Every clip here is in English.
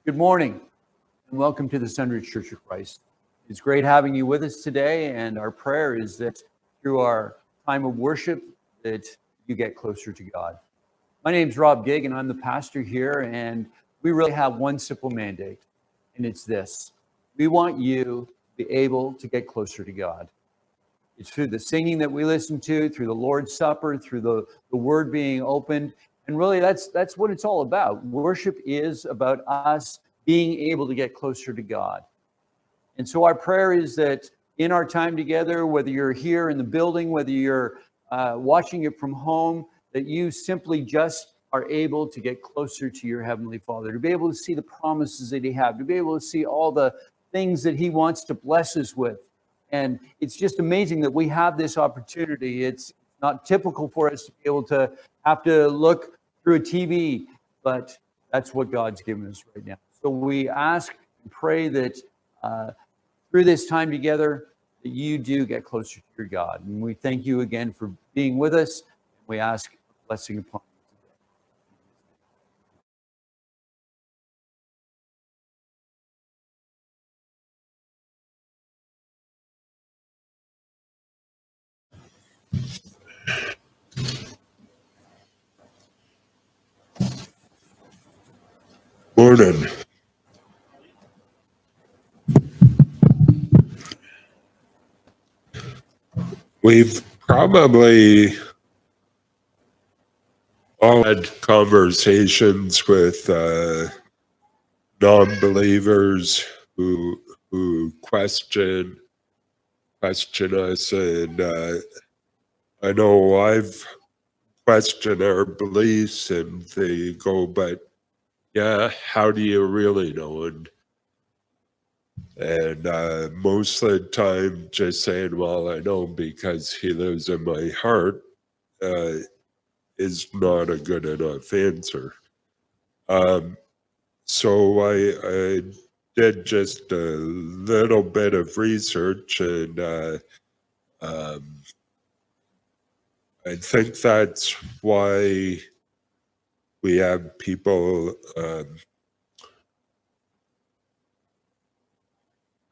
Good morning, and welcome to the Sunridge Church of Christ. It's great having you with us today, and our prayer is that through our time of worship, that you get closer to God. My name's Rob Gigg, and I'm the pastor here, and we really have one simple mandate, and it's this. We want you to be able to get closer to God. It's through the singing that we listen to, through the Lord's Supper, through the Word being opened. And really, that's what it's all about. Worship is about us being able to get closer to God. And so our prayer is that in our time together, whether you're here in the building, whether you're watching it from home, that you simply just are able to get closer to your Heavenly Father, to be able to see the promises that He has, to be able to see all the things that He wants to bless us with. And it's just amazing that we have this opportunity. It's not typical for us to be able to have to look through a TV, but that's what God's given us right now. So we ask and pray that through this time together, that you do get closer to your God. And we thank you again for being with us. We ask a blessing upon you. Morning. We've probably all had conversations with non-believers who question us, and I know I've questioned our beliefs, and they go, but yeah, how do you really know? And most of the time just saying, well, I know because He lives in my heart, is not a good enough answer. So I did just a little bit of research, and I think that's why we have people.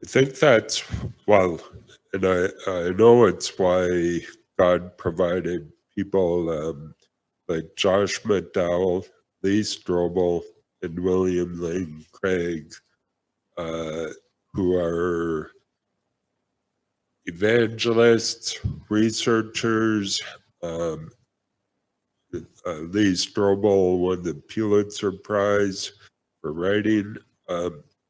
I think that's, well, and I know it's why God provided people like Josh McDowell, Lee Strobel, and William Lane Craig, who are evangelists, researchers. Lee Strobel won the Pulitzer Prize for writing.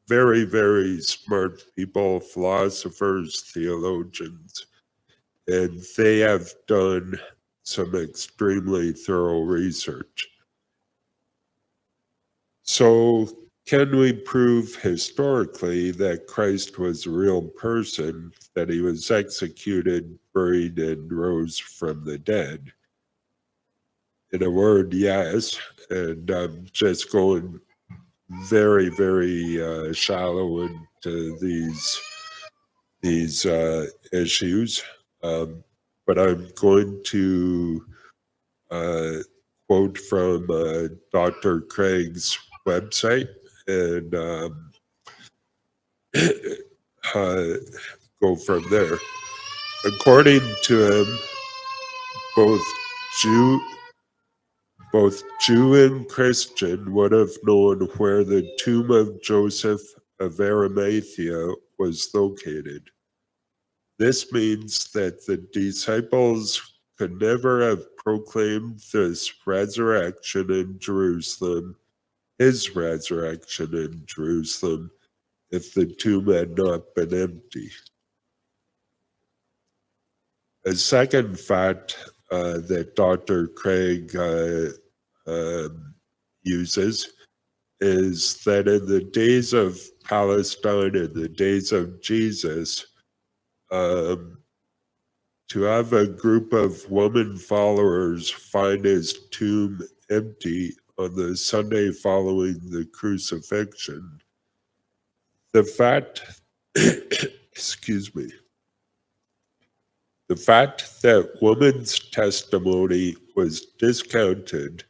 Very, very smart people, philosophers, theologians, and they have done some extremely thorough research. So, can we prove historically that Christ was a real person, that He was executed, buried, and rose from the dead? In a word, yes. And I'm just going very, very shallow into these issues. But I'm going to quote from Dr. Craig's website and go from there. According to him, both Jew and Christian would have known where the tomb of Joseph of Arimathea was located. This means that the disciples could never have proclaimed this resurrection in Jerusalem, His resurrection in Jerusalem, if the tomb had not been empty. A second fact that Dr. Craig uses is that in the days of Palestine, in the days of Jesus, to have a group of woman followers find his tomb empty on the Sunday following the crucifixion, the fact, excuse me, the fact that woman's testimony was discounted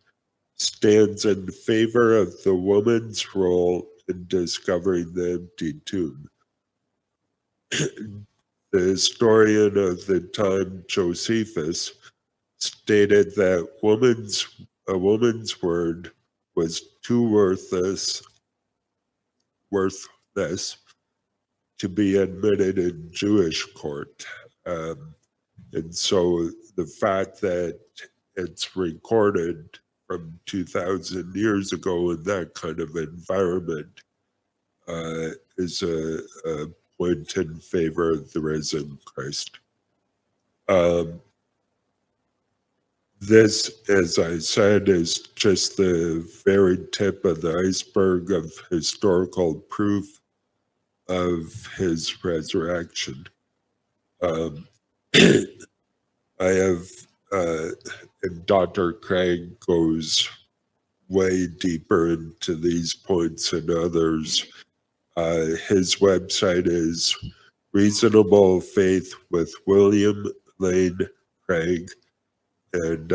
stands in favor of the woman's role in discovering the empty tomb. The historian of the time, Josephus, stated that a woman's word was too worthless to be admitted in Jewish court. And so the fact that it's recorded from 2,000 years ago in that kind of environment is a point in favor of the risen Christ. This, as I said, is just the very tip of the iceberg of historical proof of his resurrection. I have, and Dr. Craig goes way deeper into these points and others. His website is Reasonable Faith with William Lane Craig, and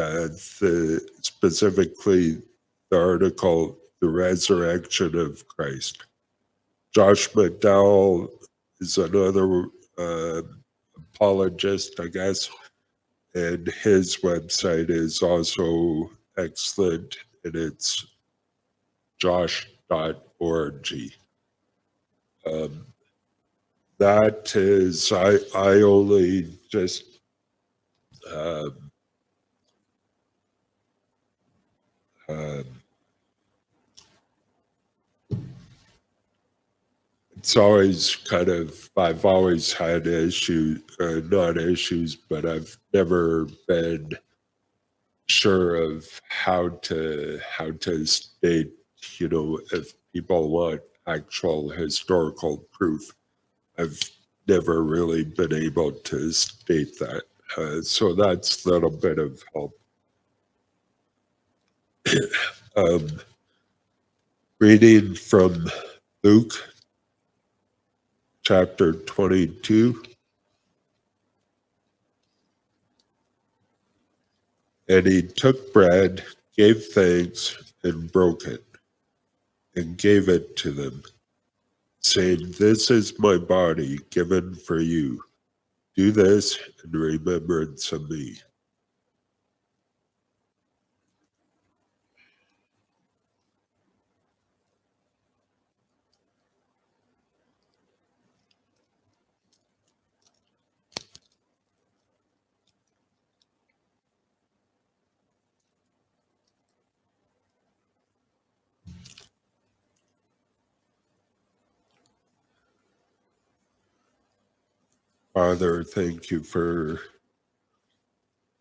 specifically the article, The Resurrection of Christ. Josh McDowell is another apologist, I guess, and his website is also excellent, and it's josh.org. That is, I only just it's always kind of, I've always had issues, not issues, but I've never been sure of how to state, if people want actual historical proof. I've never really been able to state that. So that's a little bit of help. Reading from Luke chapter 22. And he took bread, gave thanks, and broke it, and gave it to them, saying, "This is my body given for you. Do this in remembrance of me." Father, thank you for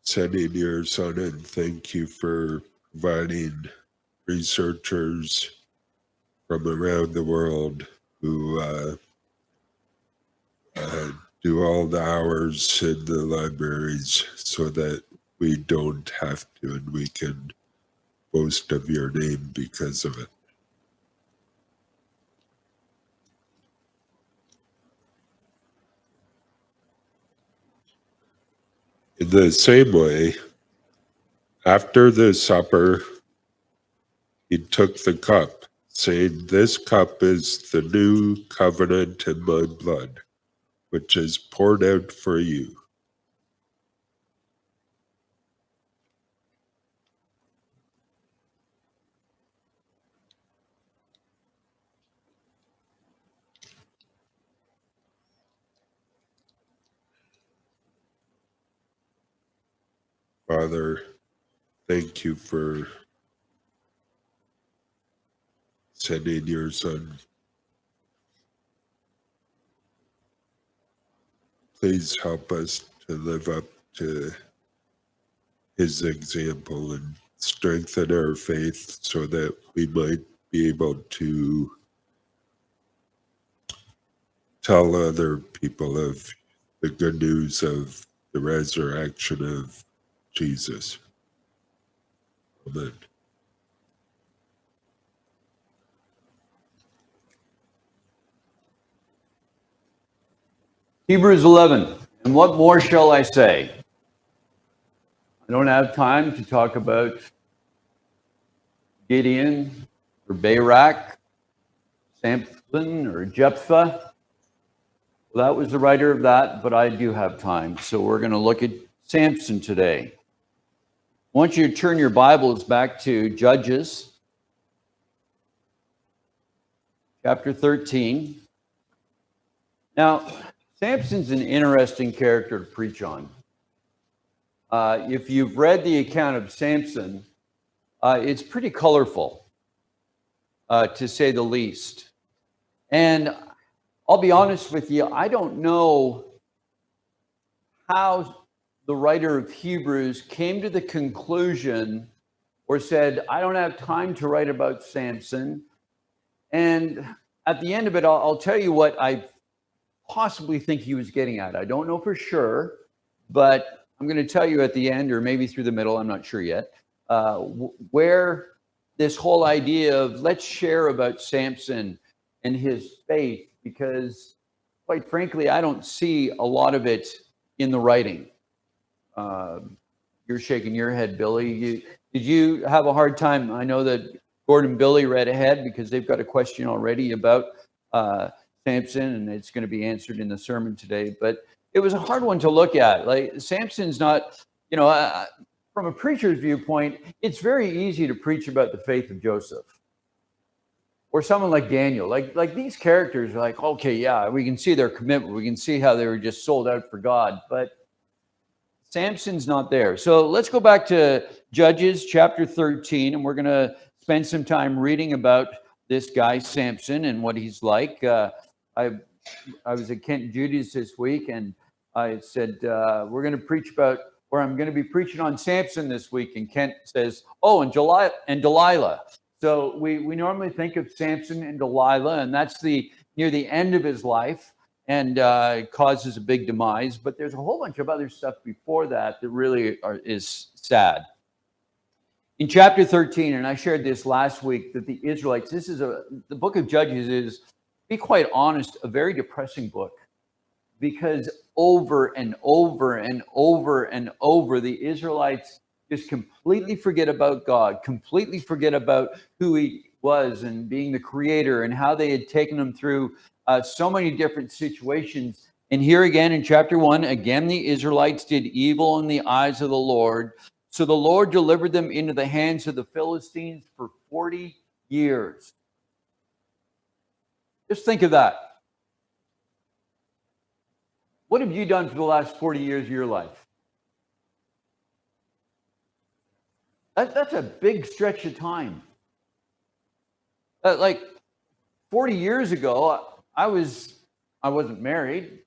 sending your Son, and thank you for providing researchers from around the world who do all the hours in the libraries so that we don't have to, and we can boast of your name because of it. In the same way, after the supper, he took the cup, saying, "This cup is the new covenant in my blood, which is poured out for you. Father, thank you for sending your Son. Please help us to live up to his example and strengthen our faith so that we might be able to tell other people of the good news of the resurrection of Jesus. Amen. Hebrews 11. And what more shall I say? I don't have time to talk about Gideon or Barak, Samson or Jephthah. Well, that was the writer of that, but I do have time. So we're going to look at Samson today. I want you to turn your Bibles back to Judges, chapter 13. Now, Samson's an interesting character to preach on. If you've read the account of Samson, it's pretty colorful, to say the least. And I'll be honest with you, I don't know how the writer of Hebrews came to the conclusion or said, I don't have time to write about Samson. And at the end of it, I'll tell you what I possibly think he was getting at. I don't know for sure, but I'm going to tell you at the end, or maybe through the middle, I'm not sure yet, where this whole idea of let's share about Samson and his faith, because quite frankly, I don't see a lot of it in the writing. You're shaking your head, Billy. Did you have a hard time? I know that Gordon and Billy read ahead because they've got a question already about Samson, and it's going to be answered in the sermon today. But it was a hard one to look at. Like, Samson's not, from a preacher's viewpoint, it's very easy to preach about the faith of Joseph. Or someone like Daniel, like these characters are like, okay, yeah, we can see their commitment. We can see how they were just sold out for God. But Samson's not there. So let's go back to Judges chapter 13, and we're going to spend some time reading about this guy, Samson, and what he's like. I was at Kent and Judy's this week, and I said, we're going to preach about, or I'm going to be preaching on Samson this week. And Kent says, oh, and Delilah. So we normally think of Samson and Delilah, and that's near the end of his life, and it causes a big demise. But there's a whole bunch of other stuff before that really is sad. In chapter 13, and I shared this last week, that the Israelites, the book of Judges is, to be quite honest, a very depressing book, because over and over and over and over, the Israelites just completely forget about God, completely forget about who he was and being the creator, and how they had taken them through so many different situations. And here again in chapter 1, again, the Israelites did evil in the eyes of the Lord. So the Lord delivered them into the hands of the Philistines for 40 years. Just think of that. What have you done for the last 40 years of your life? That's a big stretch of time. Like 40 years ago, I wasn't married,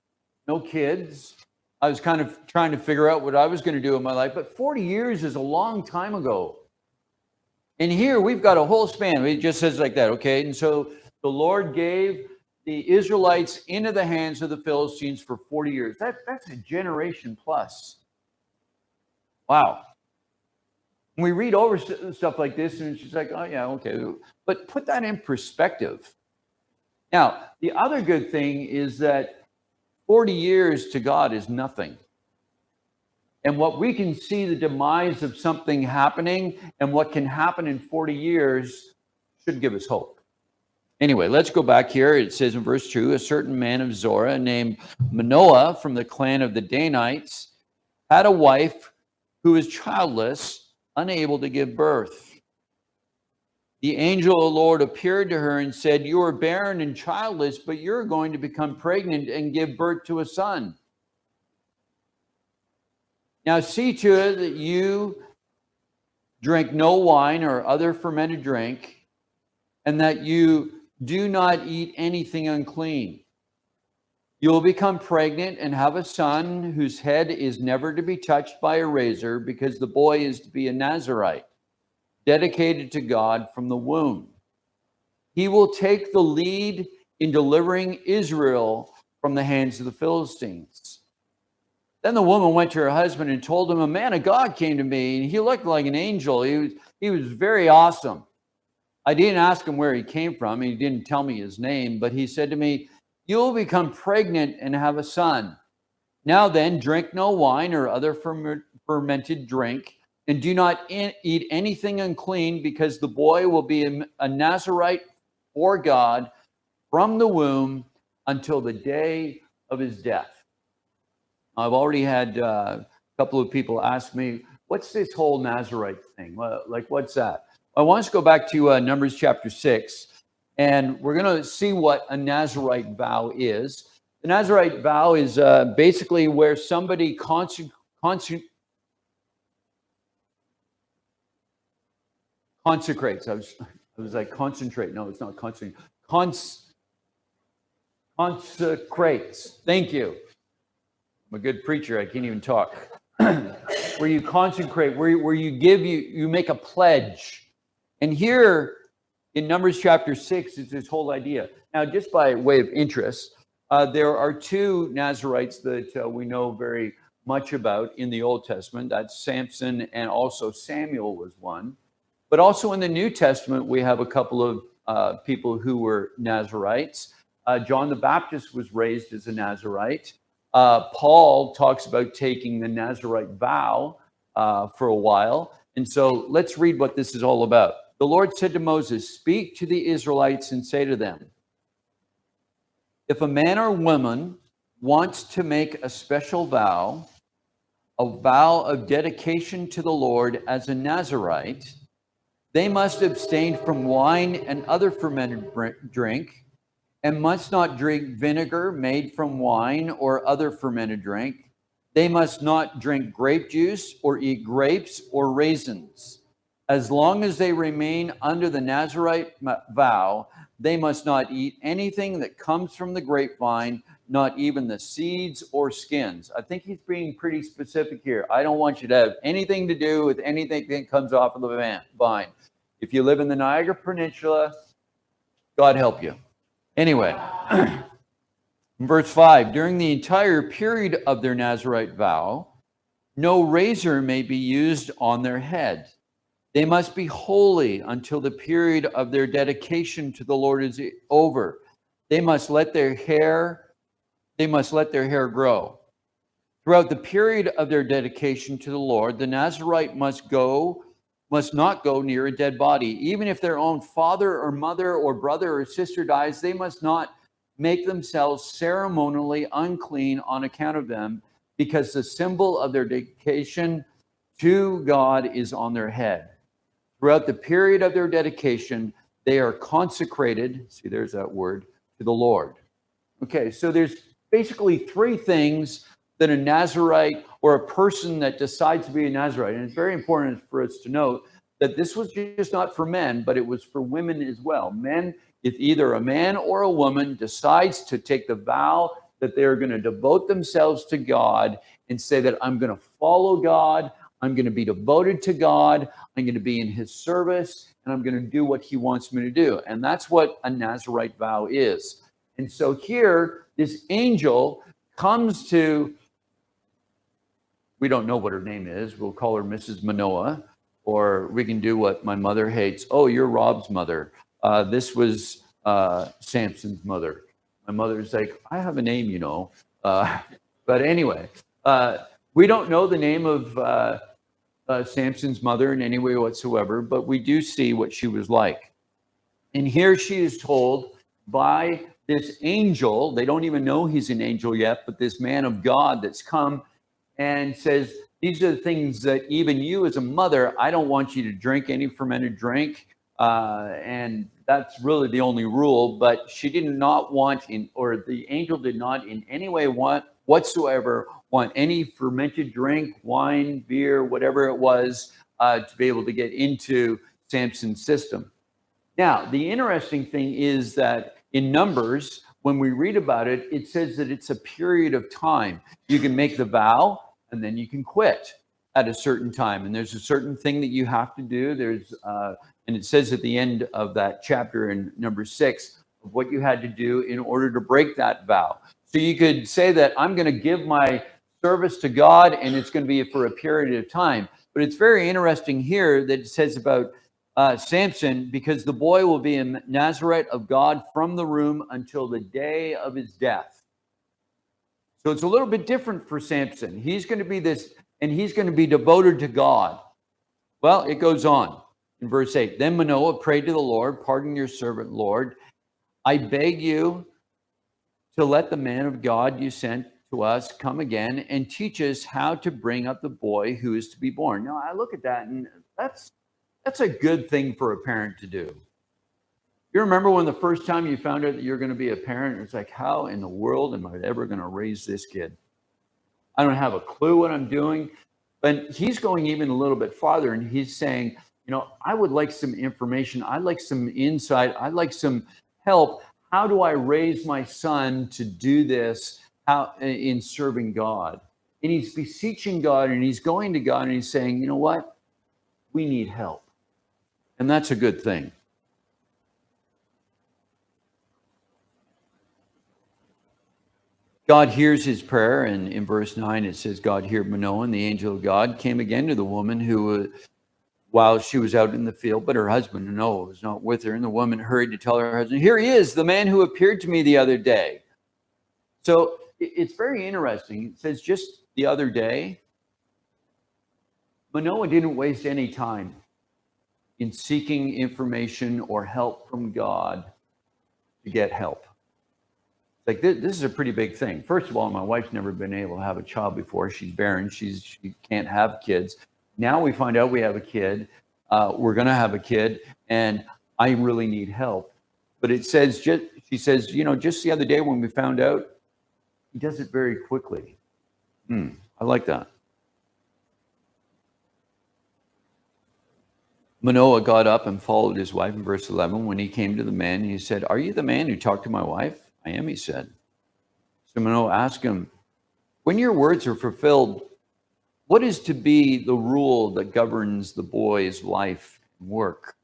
no kids. I was kind of trying to figure out what I was going to do in my life. But 40 years is a long time ago. And here we've got a whole span. It just says like that, okay? And so the Lord gave the Israelites into the hands of the Philistines for 40 years. That's a generation plus. Wow. When we read over stuff like this, and it's just like, oh, yeah, okay. But put that in perspective. Now, the other good thing is that 40 years to God is nothing. And what we can see the demise of something happening and what can happen in 40 years should give us hope. Anyway, let's go back here. It says in verse 2, a certain man of Zorah named Manoah from the clan of the Danites had a wife who was childless, unable to give birth. The angel of the Lord appeared to her and said, you are barren and childless, but you're going to become pregnant and give birth to a son. Now see to it that you drink no wine or other fermented drink, and that you do not eat anything unclean. You will become pregnant and have a son whose head is never to be touched by a razor, because the boy is to be a Nazirite, dedicated to God from the womb. He will take the lead in delivering Israel from the hands of the Philistines. Then the woman went to her husband and told him, a man of God came to me, and he looked like an angel. He was very awesome. I didn't ask him where he came from. He didn't tell me his name, but he said to me, you will become pregnant and have a son. Now then, drink no wine or other fermented drink, and do not eat anything unclean, because the boy will be a Nazirite for God from the womb until the day of his death. I've already had a couple of people ask me, what's this whole Nazirite thing? Well, like, what's that? I want us to go back to Numbers chapter 6, and we're going to see what a Nazirite vow is. The Nazirite vow is basically where somebody consecrates. I was like, concentrate. No, it's not concentrate. Consecrates. Thank you. I'm a good preacher. I can't even talk. Where you consecrate, where you make a pledge. And here in Numbers chapter 6 is this whole idea. Now, just by way of interest, there are two Nazirites that we know very much about in the Old Testament. That's Samson, and also Samuel was one. But also in the New Testament, we have a couple of people who were Nazirites. John the Baptist was raised as a Nazirite. Paul talks about taking the Nazirite vow for a while. And so let's read what this is all about. The Lord said to Moses, "Speak to the Israelites and say to them, if a man or woman wants to make a special vow, a vow of dedication to the Lord as a Nazirite, they must abstain from wine and other fermented drink, and must not drink vinegar made from wine or other fermented drink. They must not drink grape juice or eat grapes or raisins. As long as they remain under the Nazirite vow, they must not eat anything that comes from the grapevine, not even the seeds or skins." I think he's being pretty specific here. I don't want you to have anything to do with anything that comes off of the vine. If you live in the Niagara Peninsula, God help you. Anyway, verse 5, during the entire period of their Nazirite vow, no razor may be used on their head. They must be holy until the period of their dedication to the Lord is over. They must let their hair grow. Throughout the period of their dedication to the Lord, the Nazirite must not go near a dead body. Even if their own father or mother or brother or sister dies, they must not make themselves ceremonially unclean on account of them, because the symbol of their dedication to God is on their head. Throughout the period of their dedication, they are consecrated, see, there's that word, to the Lord. Okay, so there's basically three things that a Nazirite or a person that decides to be a Nazirite, and it's very important for us to note that this was just not for men, but it was for women as well. Men, if either a man or a woman decides to take the vow that they're going to devote themselves to God and say that I'm going to follow God, I'm going to be devoted to God, I'm going to be in his service, and I'm going to do what he wants me to do. And that's what a Nazirite vow is. And so here, this angel comes to, we don't know what her name is. We'll call her Mrs. Manoah, or we can do what my mother hates. Oh, you're Rob's mother. This was Samson's mother. My mother's like, I have a name, you know. But anyway, we don't know the name of Samson's mother in any way whatsoever, but we do see what she was like. And here she is told by this angel, they don't even know he's an angel yet, but this man of God that's come and says, these are the things that even you as a mother, I don't want you to drink any fermented drink. And that's really the only rule, but she did not want, the angel did not in any way whatsoever want any fermented drink, wine, beer, whatever it was, to be able to get into Samson's system. Now, the interesting thing is that in Numbers, when we read about it, it says that it's a period of time. You can make the vow and then you can quit at a certain time. And there's a certain thing that you have to do. And it says at the end of that chapter in Numbers 6 of what you had to do in order to break that vow. So you could say that I'm going to give my service to God and it's going to be for a period of time. But it's very interesting here that it says about Samson, because the boy will be a Nazirite of God from the womb until the day of his death. So it's a little bit different for Samson. He's going to be this, and he's going to be devoted to God. Well, it goes on in verse 8. Then Manoah prayed to the Lord, "Pardon your servant, Lord. I beg you to let the man of God you sent to us come again and teach us how to bring up the boy who is to be born. Now, I look at that, and that's a good thing for a parent to do. You remember when the first time you found out that you're going to be a parent, it's like, how in the world am I ever going to raise this kid? I don't have a clue what I'm doing. But he's going even a little bit farther, and he's saying, I would like some information. I'd like some insight. I'd like some help. How do I raise my son to do this in serving God? And he's beseeching God, and he's going to God, and he's saying, you know what? We need help. And that's a good thing. God hears his prayer, and in verse 9 it says, God heard Manoah, and the angel of God came again to the woman who, while she was out in the field, but her husband Manoah was not with her, and the woman hurried to tell her husband, here he is, the man who appeared to me the other day. So it's very interesting. It says just the other day, Manoah didn't waste any time in seeking information or help from God to get help. Like this is a pretty big thing. First of all, my wife's never been able to have a child before. She's barren. She can't have kids. Now we find out we have a kid. We're going to have a kid, and I really need help. But it says, she says, just the other day when we found out, he does it very quickly. I like that. Manoah got up and followed his wife in verse 11. When he came to the man, he said, are you the man who talked to my wife? I am, he said. So Manoah asked him, when your words are fulfilled, what is to be the rule that governs the boy's life and work?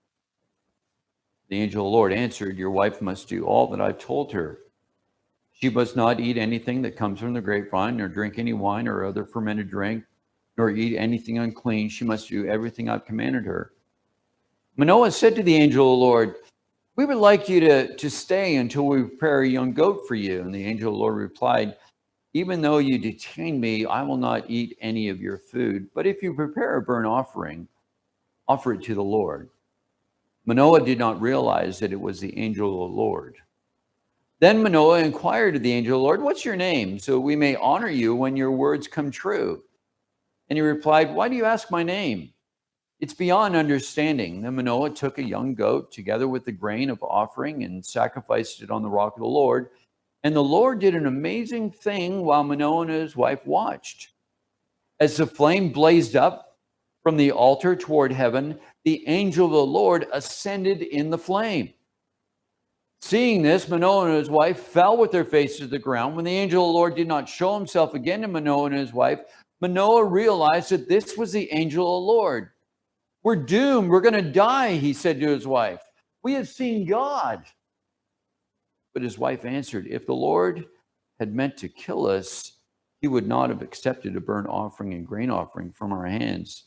The angel of the Lord answered, your wife must do all that I've told her. She must not eat anything that comes from the grapevine, nor drink any wine or other fermented drink, nor eat anything unclean. She must do everything I've commanded her. Manoah said to the angel of the Lord, we would like you to stay until we prepare a young goat for you. And the angel of the Lord replied, even though you detain me, I will not eat any of your food. But if you prepare a burnt offering, offer it to the Lord. Manoah did not realize that it was the angel of the Lord. Then Manoah inquired of the angel of the Lord, what's your name, so we may honor you when your words come true? And he replied, why do you ask my name? It's beyond understanding. Then Manoah took a young goat together with the grain of offering and sacrificed it on the rock of the Lord. And the Lord did an amazing thing while Manoah and his wife watched. As the flame blazed up from the altar toward heaven, the angel of the Lord ascended in the flame. Seeing this, Manoah and his wife fell with their faces to the ground. When the angel of the Lord did not show himself again to Manoah and his wife, Manoah realized that this was the angel of the Lord. We're doomed. We're going to die, he said to his wife. We have seen God. But his wife answered, if the Lord had meant to kill us, he would not have accepted a burnt offering and grain offering from our hands,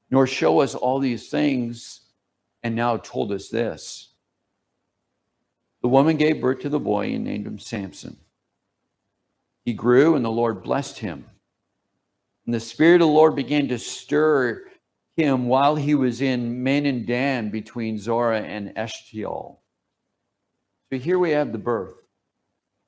nor show us all these things, and now told us this. The woman gave birth to the boy and named him Samson. He grew, and the Lord blessed him. And the Spirit of the Lord began to stir him while he was in Mahaneh-dan between Zorah and Eshtaol. So here we have the birth.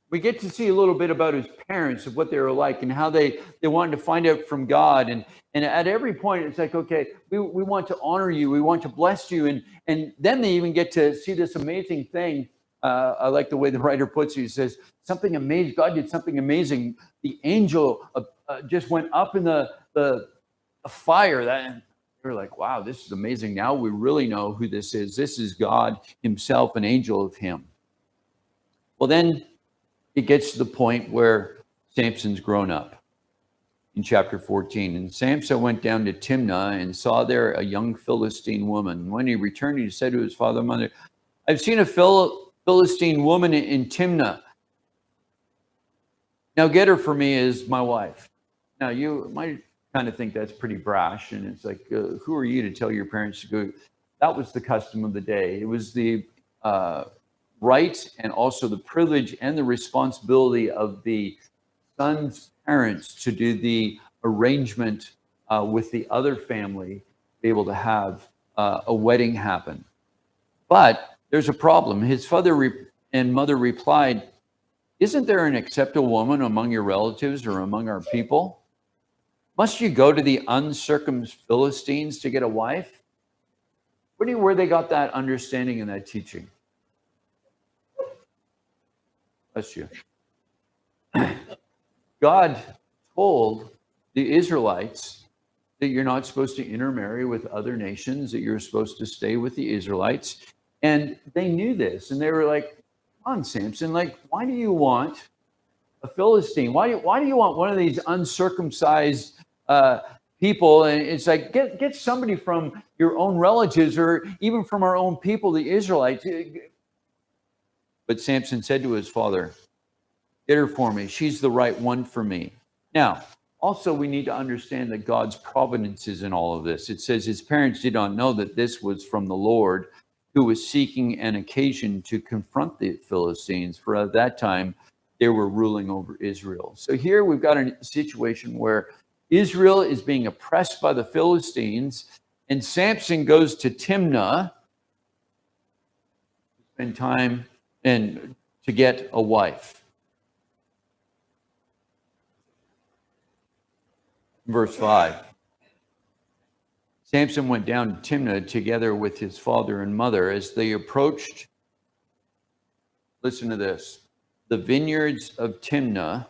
We get to see a little bit about his parents, of what they were like and how they wanted to find out from God. And at every point, it's like, okay, we want to honor you. We want to bless you. And then they even get to see this amazing thing. I like the way the writer puts it. He says, something amazing. God did something amazing. The angel just went up in the fire. That we're like, wow, this is amazing. Now we really know who this is. This is God himself, an angel of him. Well, then it gets to the point where Samson's grown up in chapter 14. And Samson went down to Timnah and saw there a young Philistine woman. When he returned, he said to his father and mother, I've seen a Philistine woman in Timnah. Now get her for me as my wife. Now you might kind of think that's pretty brash. And it's like, who are you to tell your parents to go? That was the custom of the day. It was the right and also the privilege and the responsibility of the son's parents to do the arrangement with the other family, to be able to have a wedding happen. But there's a problem. His father And mother replied, "Isn't there an acceptable woman among your relatives or among our people? Must you go to the uncircumcised Philistines to get a wife?" Where they got that understanding and that teaching? Bless you. God told the Israelites that you're not supposed to intermarry with other nations, that you're supposed to stay with the Israelites. And they knew this, and they were like, "Come on, Samson, like, why do you want a Philistine? Why do you want one of these uncircumcised people?" And it's like, get somebody from your own relatives or even from our own people, the Israelites. But Samson said to his father, "Get her for me. She's the right one for me." Now, also, we need to understand that God's providence is in all of this. It says his parents did not know that this was from the Lord, who was seeking an occasion to confront the Philistines, for at that time they were ruling over Israel. So here we've got a situation where Israel is being oppressed by the Philistines, and Samson goes to Timnah to spend time and to get a wife. Verse 5. Samson went down to Timnah together with his father and mother. As they approached, listen to this, the vineyards of Timnah.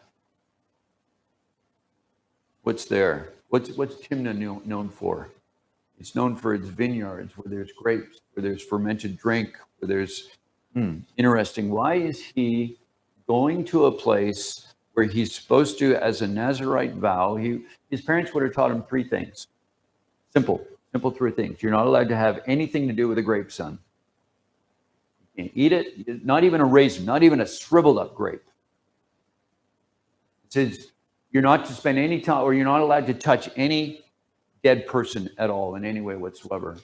What's there? What's Timnah known for? It's known for its vineyards, where there's grapes, where there's fermented drink, where there's interesting. Why is he going to a place where he's supposed to, as a Nazirite vow, his parents would have taught him three things. Simple three things. You're not allowed to have anything to do with a grape, son. You can't eat it, not even a raisin, not even a shriveled up grape. It says you're not to spend any time, or you're not allowed to touch any dead person at all in any way whatsoever.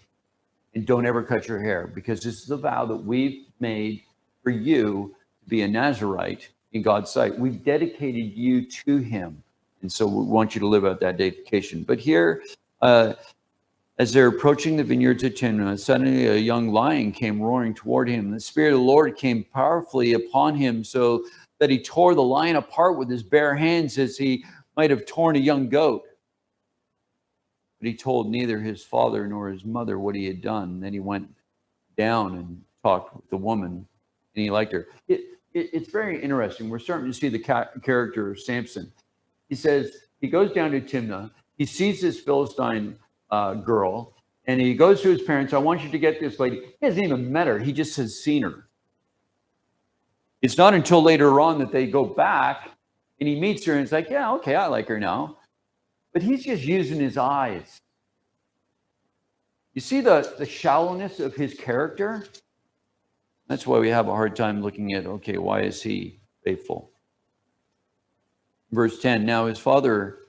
And don't ever cut your hair, because this is a vow that we've made for you to be a Nazirite in God's sight. We've dedicated you to him. And so we want you to live out that dedication. But here, as they're approaching the vineyards of Timnah, suddenly a young lion came roaring toward him. The Spirit of the Lord came powerfully upon him, so that he tore the lion apart with his bare hands, as he might have torn a young goat. But he told neither his father nor his mother what he had done. Then he went down and talked with the woman, and he liked her. It's very interesting. We're starting to see the character of Samson. He says, he goes down to Timnah. He sees this Philistine girl, and he goes to his parents. "I want you to get this lady." He hasn't even met her. He just has seen her. It's not until later on that they go back, and he meets her, and it's like, "Yeah, okay, I like her now." But he's just using his eyes. You see the shallowness of his character? That's why we have a hard time looking at, okay, why is he faithful? Verse 10, now his father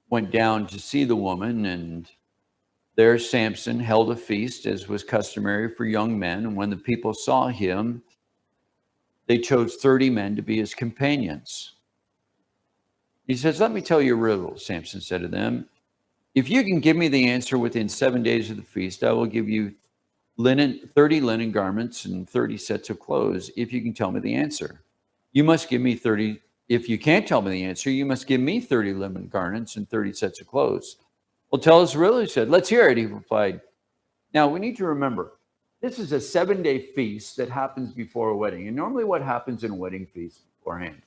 went down to see the woman, and there Samson held a feast, as was customary for young men. And when the people saw him, they chose 30 men to be his companions. He says, "Let me tell you a riddle," Samson said to them. "If you can give me the answer within 7 days of the feast, I will give you 30 linen garments and 30 sets of clothes, if you can tell me the answer. You must give me 30. If you can't tell me the answer, you must give me 30 linen garments and 30 sets of clothes." "Well, tell us a riddle," he said. "Let's hear it," he replied. Now, we need to remember, this is a 7-day feast that happens before a wedding. And normally what happens in a wedding feast beforehand?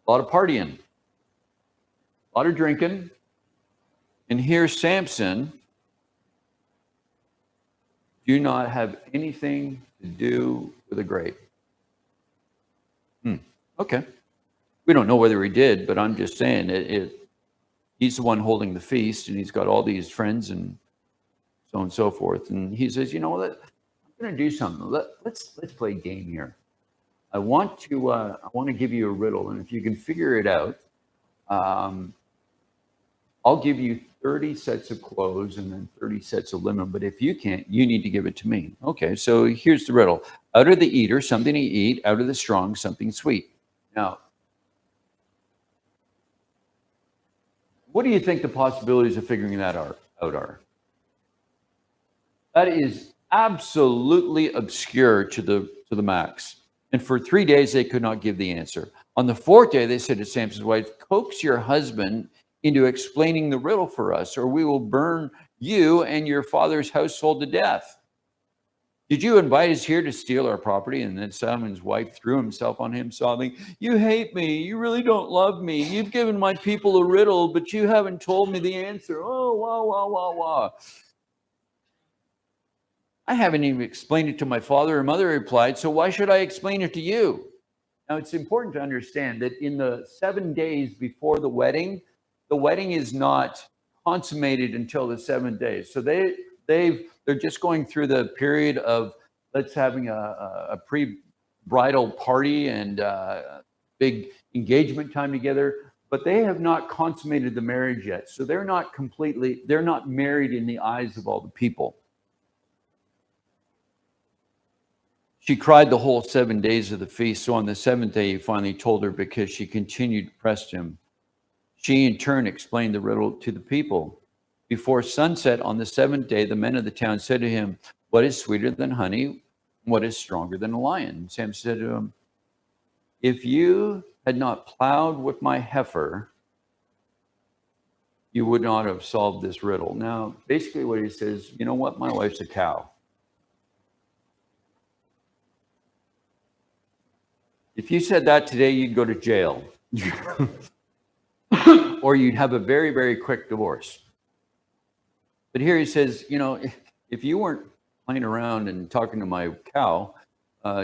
A lot of partying, a lot of drinking. And here Samson do not have anything to do with a grape. Okay. We don't know whether he did, but I'm just saying he's the one holding the feast, and he's got all these friends and so on and so forth. And he says, "You know what? I'm going to do something. Let's play a game here. I want to give you a riddle, and if you can figure it out, I'll give you 30 sets of clothes and then 30 sets of linen. But if you can't, you need to give it to me." Okay, so here's the riddle. Out of the eater, something to eat. Out of the strong, something sweet. Now, what do you think the possibilities of figuring that out are? That is absolutely obscure to the max. And for 3 days, they could not give the answer. On the fourth day, they said to Samson's wife, coax your husband into explaining the riddle for us, or we will burn you and your father's household to death. Did you invite us here to steal our property? And then Salmon's wife threw himself on him, sobbing, you hate me. You really don't love me. You've given my people a riddle, but you haven't told me the answer. Oh, wah, wah, wah, wah. I haven't even explained it to my father or mother, replied, so why should I explain it to you? Now, it's important to understand that in the 7 days before the wedding is not consummated until the 7 days. So they're just going through the period of let's having a pre-bridal party and big engagement time together, but they have not consummated the marriage yet. So they're not married in the eyes of all the people. She cried the whole 7 days of the feast. So on the seventh day, he finally told her because she continued to press him. She in turn explained the riddle to the people. Before sunset on the seventh day, the men of the town said to him, what is sweeter than honey? What is stronger than a lion? Sam said to him, if you had not plowed with my heifer, you would not have solved this riddle. Now, basically what he says, you know what? My wife's a cow. If you said that today, you'd go to jail. Or you'd have a very, very quick divorce. But here he says, you know, if you weren't playing around and talking to my cow,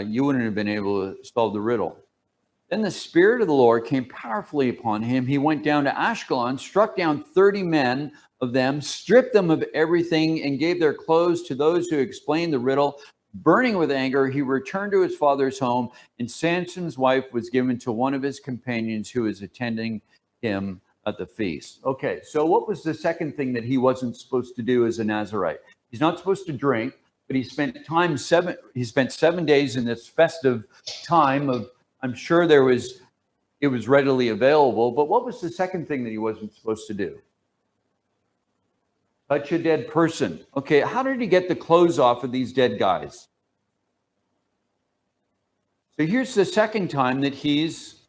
you wouldn't have been able to solve the riddle. Then the Spirit of the Lord came powerfully upon him. He went down to Ashkelon, struck down 30 men of them, stripped them of everything, and gave their clothes to those who explained the riddle. Burning with anger, he returned to his father's home, and Samson's wife was given to one of his companions who was attending him at the feast. Okay, so what was the second thing that he wasn't supposed to do as a Nazirite? He's not supposed to drink, but he spent 7 days in this festive time of, I'm sure it was readily available, but what was the second thing that he wasn't supposed to do? Touch a dead person. Okay, how did he get the clothes off of these dead guys? So here's the second time that he's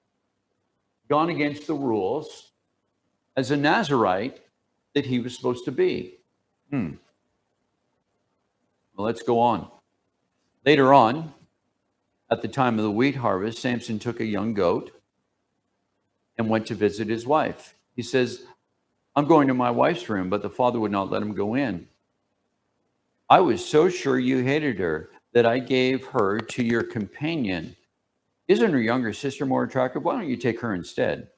gone against the rules as a Nazirite that he was supposed to be. Well, let's go on. Later on, at the time of the wheat harvest, Samson took a young goat and went to visit his wife. He says, I'm going to my wife's room, but the father would not let him go in. I was so sure you hated her that I gave her to your companion. Isn't her younger sister more attractive? Why don't you take her instead?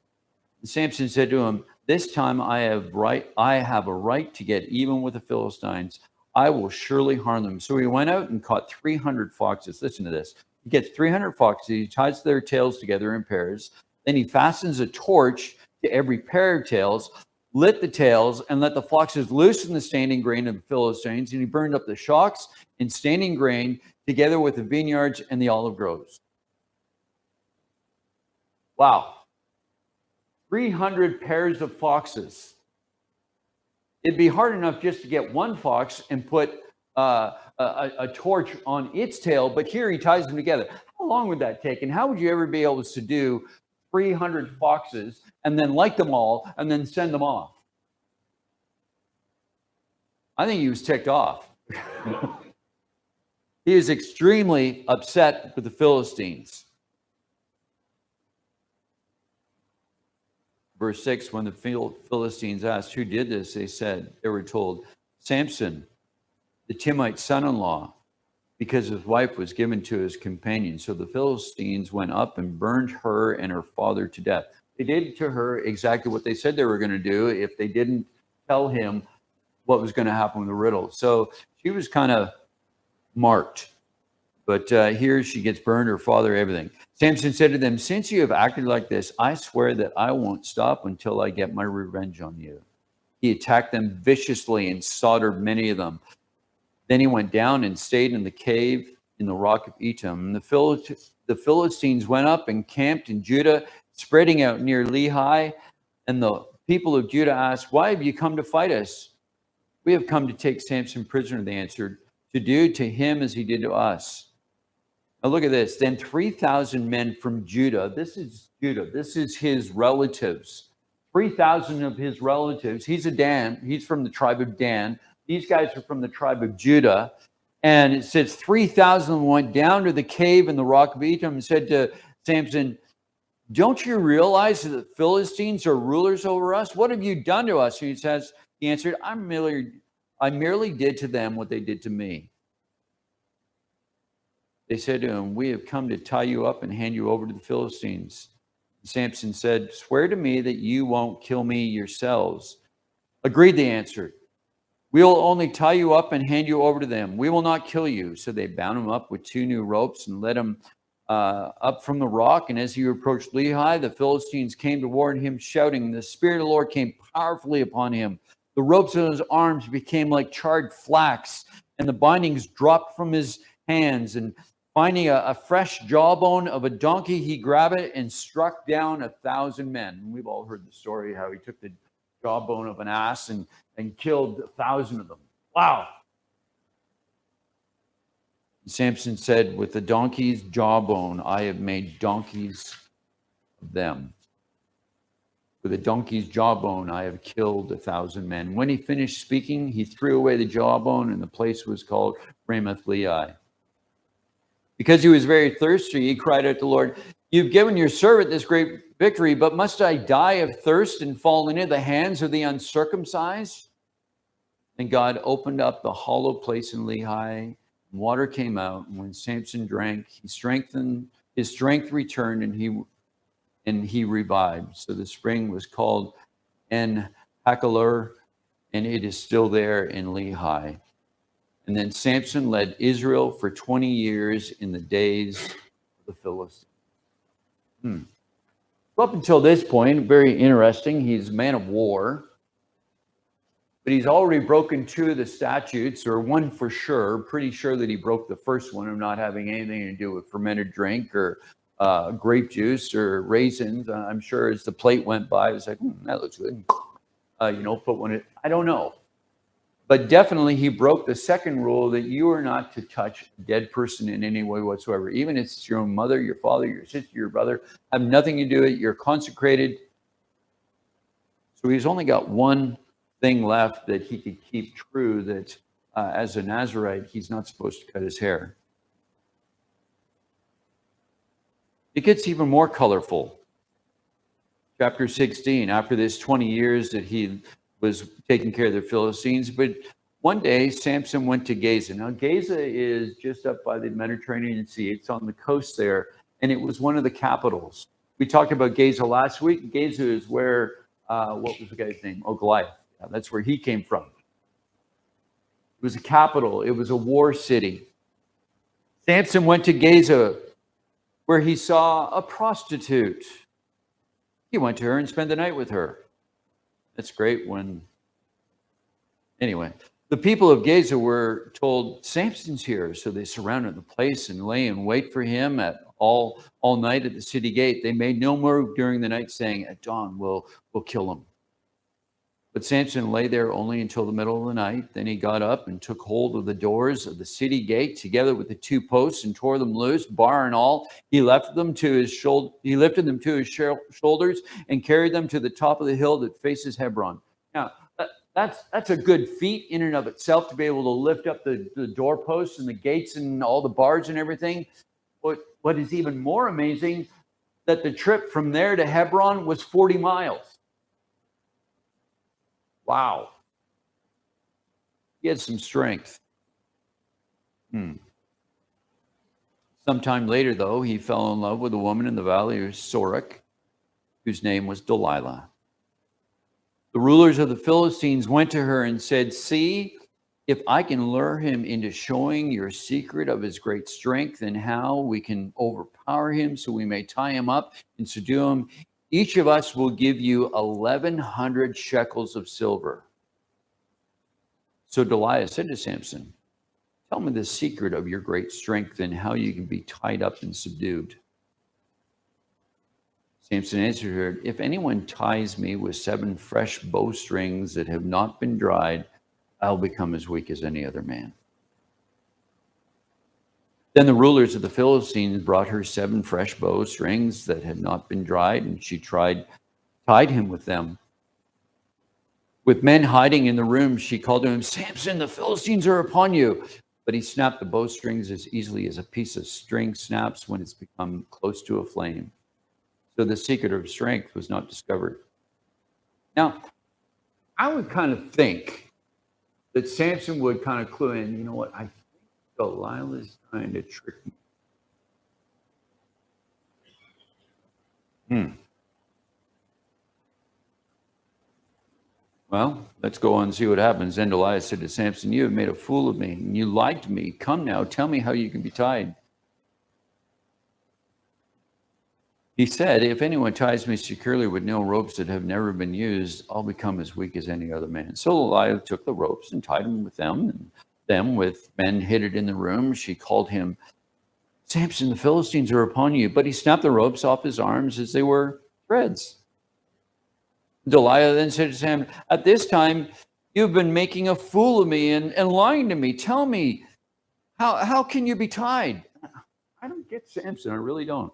And Samson said to him, this time I have a right to get even with the Philistines. I will surely harm them. So he went out and caught 300 foxes. Listen to this. He gets 300 foxes. He ties their tails together in pairs. Then he fastens a torch to every pair of tails, lit the tails, and let the foxes loose in the standing grain of the Philistines. And he burned up the shocks and standing grain together with the vineyards and the olive groves. Wow. 300 pairs of foxes. It'd be hard enough just to get one fox and put a torch on its tail, but here he ties them together. How long would that take? And how would you ever be able to do 300 foxes and then light them all and then send them off? I think he was ticked off. He is extremely upset with the Philistines. Verse 6, when the Philistines asked who did this, they were told, Samson, the Timnite son-in-law, because his wife was given to his companion. So the Philistines went up and burned her and her father to death. They did to her exactly what they said they were going to do if they didn't tell him what was going to happen with the riddle. So she was kind of marked. But here she gets burned, her father, everything. Samson said to them, since you have acted like this, I swear that I won't stop until I get my revenge on you. He attacked them viciously and slaughtered many of them. Then he went down and stayed in the cave in the rock of Etam. And the Philistines went up and camped in Judah, spreading out near Lehi. And the people of Judah asked, why have you come to fight us? We have come to take Samson prisoner, they answered. to do to him as he did to us. Now look at this. Then 3,000 men from Judah, this is his relatives. 3,000 of his relatives. He's from the tribe of Dan. These guys are from the tribe of Judah. And it says 3,000 went down to the cave in the rock of Etam and said to Samson, "Don't you realize that the Philistines are rulers over us? What have you done to us?" He answered, I merely did to them what they did to me. They said to him, "We have come to tie you up and hand you over to the Philistines." Samson said, "Swear to me that you won't kill me yourselves." "Agreed," they answered. "We will only tie you up and hand you over to them. We will not kill you." So they bound him up with 2 new ropes and led him up from the rock. And as he approached Lehi, the Philistines came toward him, shouting. The Spirit of the Lord came powerfully upon him. The ropes of his arms became like charred flax, and the bindings dropped from his hands. And finding a fresh jawbone of a donkey, he grabbed it and struck down 1,000 men. And we've all heard the story how he took the jawbone of an ass and killed 1,000 of them. Wow. Samson said, "With the donkey's jawbone, I have made donkeys of them. With a donkey's jawbone, I have killed 1,000 men." When he finished speaking, he threw away the jawbone, and the place was called Ramoth Lehi. Because he was very thirsty, he cried out to the Lord, "You've given your servant this great victory, but must I die of thirst and fall into the hands of the uncircumcised?" And God opened up the hollow place in Lehi. Water came out, and when Samson drank, his strength returned, and he revived. So the spring was called En Hakelor, and it is still there in Lehi. And then Samson led Israel for 20 years in the days of the Philistines. Up until this point, very interesting. He's a man of war. But he's already broken 2 of the statutes, or one for sure. Pretty sure that he broke the first one of not having anything to do with fermented drink or grape juice or raisins. I'm sure as the plate went by, it was like, that looks good. Put one in. I don't know. But definitely he broke the second rule that you are not to touch a dead person in any way whatsoever. Even if it's your own mother, your father, your sister, your brother, have nothing to do with it. You're consecrated. So he's only got one thing left that he could keep true, that as a Nazirite, he's not supposed to cut his hair. It gets even more colorful. Chapter 16, after this 20 years that he was taking care of the Philistines, but one day Samson went to Gaza. Now Gaza is just up by the Mediterranean Sea. It's on the coast there, and it was one of the capitals. We talked about Gaza last week. Gaza is where, what was the guy's name? Goliath. Yeah, that's where he came from. It was a capital. It was a war city. Samson went to Gaza, where he saw a prostitute. He went to her and spent the night with her. That's great Anyway, the people of Gaza were told, "Samson's here." So they surrounded the place and lay in wait for him all night at the city gate. They made no move during the night, saying, "At dawn, we'll kill him." But Samson lay there only until the middle of the night. Then he got up and took hold of the doors of the city gate together with the 2 posts and tore them loose, bar and all. He lifted them to his shoulders and carried them to the top of the hill that faces Hebron. Now, that's a good feat in and of itself, to be able to lift up the doorposts and the gates and all the bars and everything. What is even more amazing, that the trip from there to Hebron was 40 miles. Wow. He had some strength. Sometime later, though, he fell in love with a woman in the valley of Sorek, whose name was Delilah. The rulers of the Philistines went to her and said, "See if I can lure him into showing your secret of his great strength, and how we can overpower him so we may tie him up and subdue him. Each of us will give you 1,100 shekels of silver." So Delilah said to Samson, "Tell me the secret of your great strength and how you can be tied up and subdued." Samson answered her, "If anyone ties me with 7 fresh bowstrings that have not been dried, I'll become as weak as any other man." Then the rulers of the Philistines brought her 7 fresh bowstrings that had not been dried, and she tied him with them. With men hiding in the room, she called to him, "Samson, the Philistines are upon you." But he snapped the bowstrings as easily as a piece of string snaps when it's become close to a flame. So the secret of strength was not discovered. Now, I would kind of think that Samson would kind of clue in, you know what, I think Delilah's trying to trick me. Well, let's go on and see what happens. Then Delilah said to Samson, "You have made a fool of me, and you lied to me. Come now, tell me how you can be tied." He said, "If anyone ties me securely with nail ropes that have never been used, I'll become as weak as any other man." So Delilah took the ropes and tied him with them, and then with men hidden in the room, she called him, "Samson, the Philistines are upon you." But he snapped the ropes off his arms as they were threads. Delilah then said to Samson, "At this time, you've been making a fool of me and lying to me. Tell me, how can you be tied?" I don't get Samson. I really don't.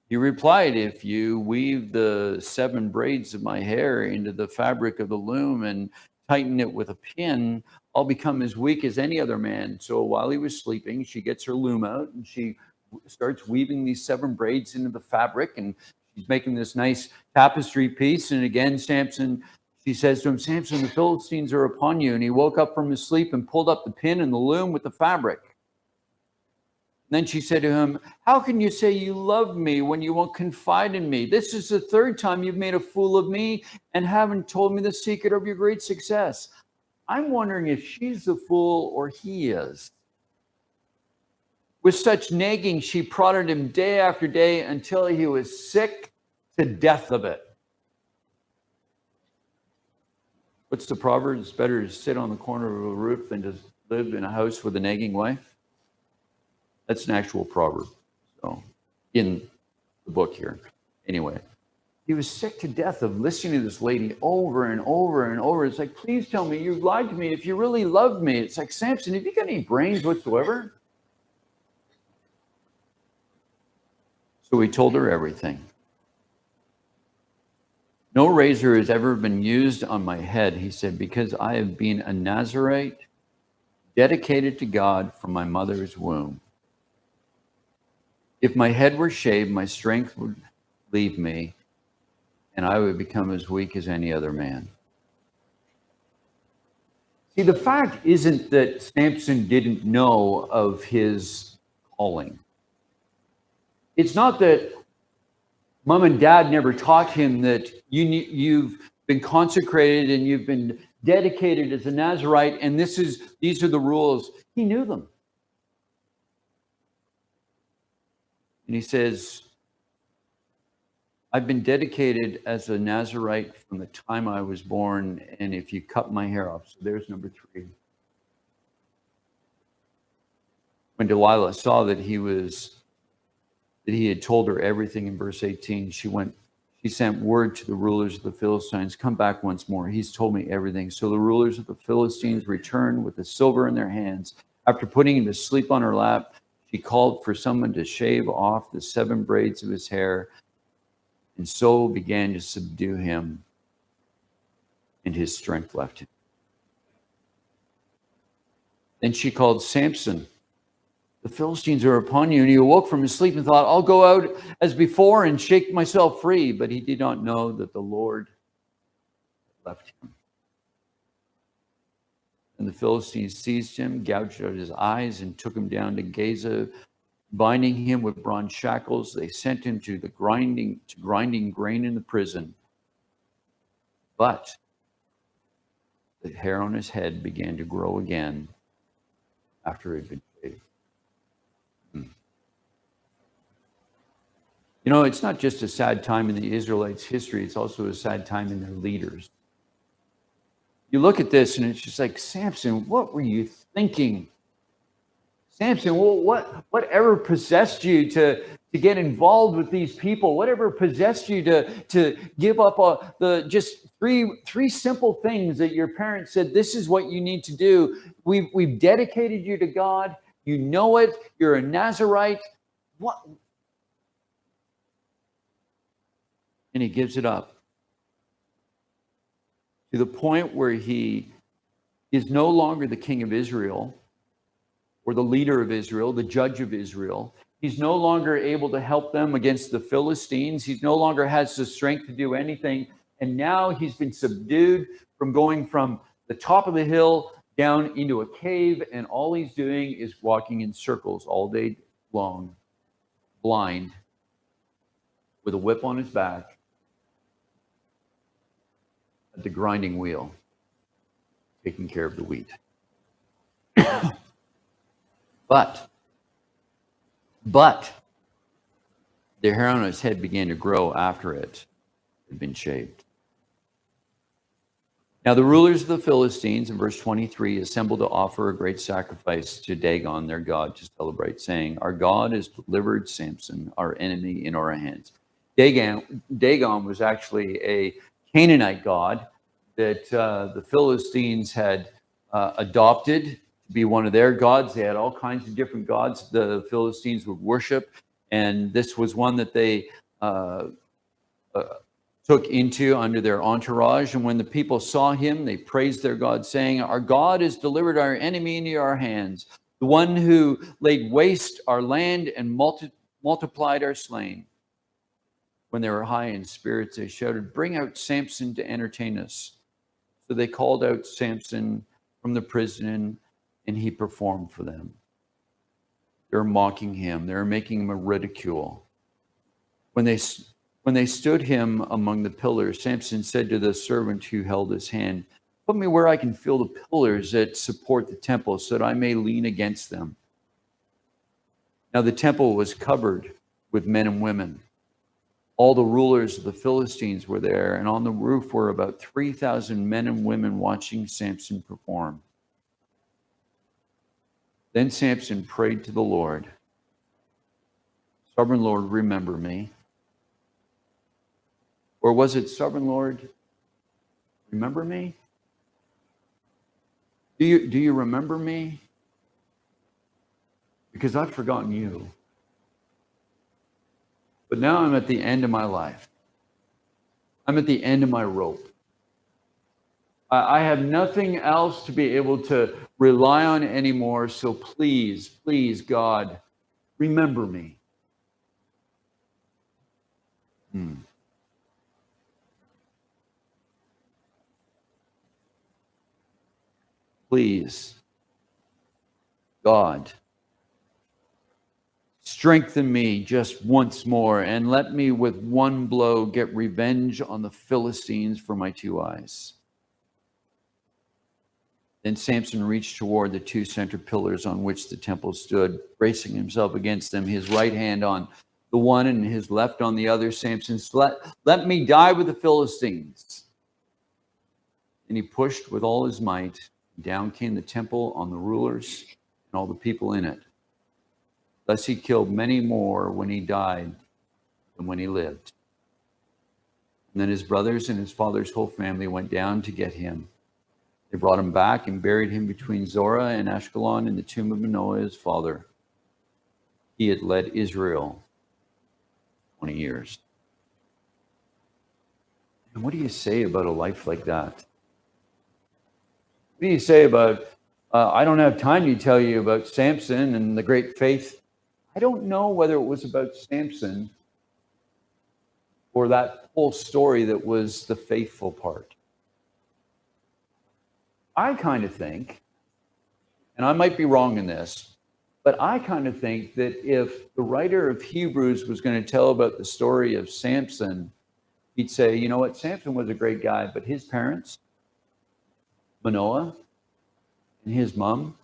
He replied, "If you weave the 7 braids of my hair into the fabric of the loom and tighten it with a pin, I'll become as weak as any other man." So while he was sleeping, she gets her loom out and she starts weaving these 7 braids into the fabric, and she's making this nice tapestry piece. And again, she says to him, "Samson, the Philistines are upon you." And he woke up from his sleep and pulled up the pin and the loom with the fabric. And then she said to him, "How can you say you love me when you won't confide in me? This is the 3rd time you've made a fool of me and haven't told me the secret of your great success." I'm wondering if she's the fool or he is. With such nagging, she prodded him day after day until he was sick to death of it. What's the proverb? It's better to sit on the corner of a roof than to live in a house with a nagging wife. That's an actual proverb. So, in the book here. Anyway, he was sick to death of listening to this lady over and over and over. It's like, "Please tell me you lied to me if you really loved me." It's like, "Samson, have you got any brains whatsoever?" So he told her everything. "No razor has ever been used on my head," he said, "because I have been a Nazarite, dedicated to God from my mother's womb. If my head were shaved, my strength would leave me, and I would become as weak as any other man." See, the fact isn't that Samson didn't know of his calling. It's not that mom and dad never taught him that you've been consecrated and you've been dedicated as a Nazarite, and these are the rules. He knew them. And he says, "I've been dedicated as a Nazarite from the time I was born, and if you cut my hair off," so there's number 3. When Delilah saw that he had told her everything in verse 18, she sent word to the rulers of the Philistines, "Come back once more. He's told me everything." So the rulers of the Philistines returned with the silver in their hands. After putting him to sleep on her lap, she called for someone to shave off the 7 braids of his hair, and so began to subdue him, and his strength left him. Then she called, "Samson, the Philistines are upon you." And he awoke from his sleep and thought, "I'll go out as before and shake myself free." But he did not know that the Lord left him. And the Philistines seized him, gouged out his eyes, and took him down to Gaza, binding him with bronze shackles. They sent him to grinding grain in the prison. But the hair on his head began to grow again after it had been shaved. You know, it's not just a sad time in the Israelites' history, it's also a sad time in their leaders. You look at this and it's just like, "Samson, what were you thinking? Samson, whatever possessed you to get involved with these people? Whatever possessed you to give up the just three simple things that your parents said, this is what you need to do. We've dedicated you to God, You know it. You're a Nazirite. What? And he gives it up to the point where he is no longer the king of Israel or the leader of Israel, the judge of Israel. He's no longer able to help them against the Philistines. He no longer has the strength to do anything. And now he's been subdued from going from the top of the hill down into a cave. And all he's doing is walking in circles all day long, blind, with a whip on his back, at the grinding wheel, taking care of the wheat. But the hair on his head began to grow after it had been shaved. Now the rulers of the Philistines, in verse 23, assembled to offer a great sacrifice to Dagon, their god, to celebrate, saying, "Our God has delivered Samson, our enemy, in our hands." Dagon was actually a Canaanite god that the Philistines had adopted to be one of their gods. They had all kinds of different gods the Philistines would worship, and this was one that they took into under their entourage. And when the people saw him, they praised their God, saying, "Our God has delivered our enemy into our hands, the one who laid waste our land and multiplied our slain." When they were high in spirits, they shouted, "Bring out Samson to entertain us." So they called out Samson from the prison, and he performed for them. They're mocking him. They're making him a ridicule. When they stood him among the pillars, Samson said to the servant who held his hand, "Put me where I can feel the pillars that support the temple, so that I may lean against them." Now the temple was covered with men and women. All the rulers of the Philistines were there, and on the roof were about 3,000 men and women watching Samson perform. Then Samson prayed to the Lord, "Sovereign Lord, remember me." Or was it, "Sovereign Lord, remember me"? Do you remember me? Because I've forgotten you. But now I'm at the end of my life. I'm at the end of my rope. I have nothing else to be able to rely on anymore. So please, please, God, remember me. Please, God, strengthen me just once more, and let me with one blow get revenge on the Philistines for my 2 eyes. Then Samson reached toward the 2 center pillars on which the temple stood, bracing himself against them, his right hand on the one and his left on the other. Samson said, let me die with the Philistines." And he pushed with all his might. Down came the temple on the rulers and all the people in it. Thus he killed many more when he died than when he lived. And then his brothers and his father's whole family went down to get him. They brought him back and buried him between Zorah and Ashkelon in the tomb of Manoah, his father. He had led Israel 20 years. And what do you say about a life like that? What do you say about, I don't have time to tell you about Samson and the great faith. I don't know whether it was about Samson or that whole story that was the faithful part. I kind of think, and I might be wrong in this, but I kind of think that if the writer of Hebrews was going to tell about the story of Samson, he'd say, you know what, Samson was a great guy, but his parents, Manoah and his mom,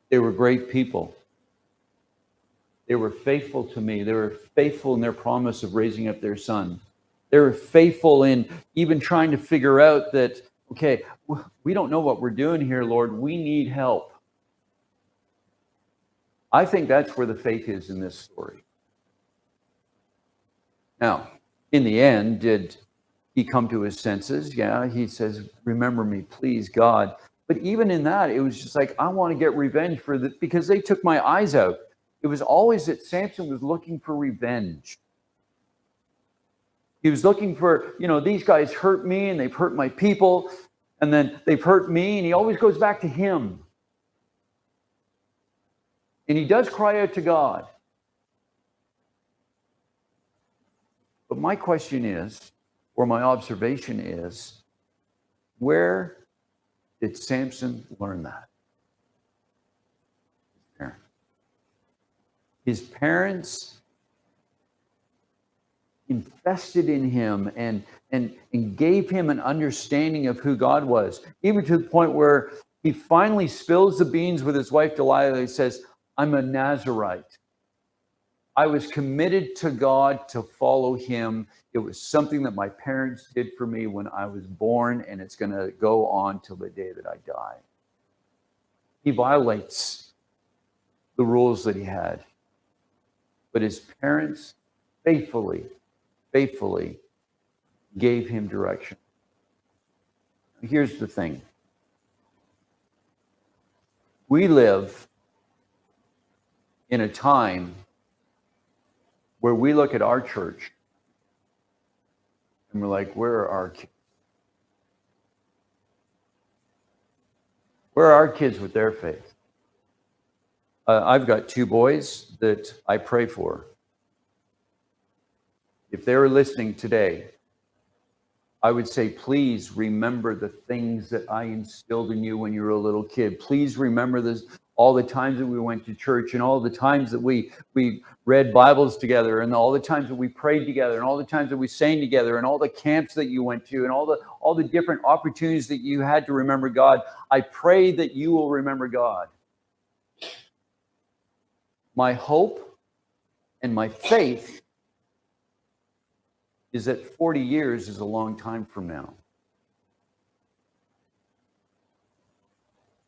they were great people. They were faithful to me. They were faithful in their promise of raising up their son. They were faithful in even trying to figure out that, okay, we don't know what we're doing here, Lord. We need help. I think that's where the faith is in this story. Now, in the end, did he come to his senses? Yeah, he says, remember me, please, God. But even in that, it was just like, I want to get revenge for the, because they took my eyes out. It was always that Samson was looking for revenge. He was looking for, these guys hurt me and they've hurt my people, and then they've hurt me, and he always goes back to him. And he does cry out to God. But my question is, or my observation is, where did Samson learn that? His parents invested in him and gave him an understanding of who God was, even to the point where he finally spills the beans with his wife Delilah. He says, I'm a Nazirite. I was committed to God to follow him. It was something that my parents did for me when I was born, and it's going to go on till the day that I die. He violates the rules that he had. But his parents faithfully gave him direction. Here's the thing. We live in a time where we look at our church and we're like, where are our kids? Where are our kids with their faith? I've got 2 boys that I pray for. If they were listening today, I would say, please remember the things that I instilled in you when you were a little kid. Please remember this, all the times that we went to church, and all the times that we read Bibles together, and all the times that we prayed together, and all the times that we sang together, and all the camps that you went to, and all the different opportunities that you had to remember God. I pray that you will remember God. My hope and my faith is that 40 years is a long time from now.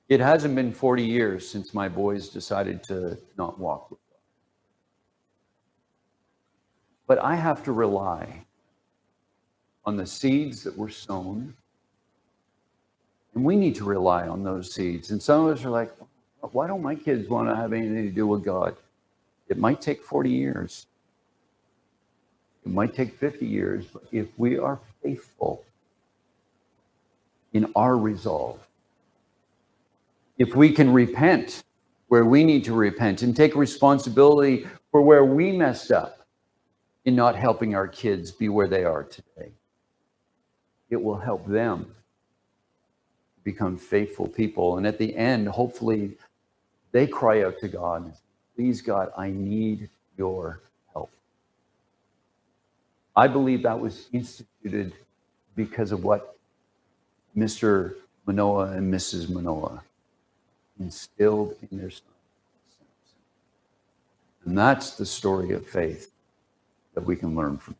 It hasn't been 40 years since my boys decided to not walk with God. But I have to rely on the seeds that were sown, and we need to rely on those seeds. And some of us are like, why don't my kids want to have anything to do with God? It might take 40 years. It might take 50 years, but if we are faithful in our resolve, if we can repent where we need to repent and take responsibility for where we messed up in not helping our kids be where they are today, it will help them become faithful people. And at the end, hopefully, they cry out to God, please, God, I need your help. I believe that was instituted because of what Mr. Manoah and Mrs. Manoah instilled in their son. And that's the story of faith that we can learn from.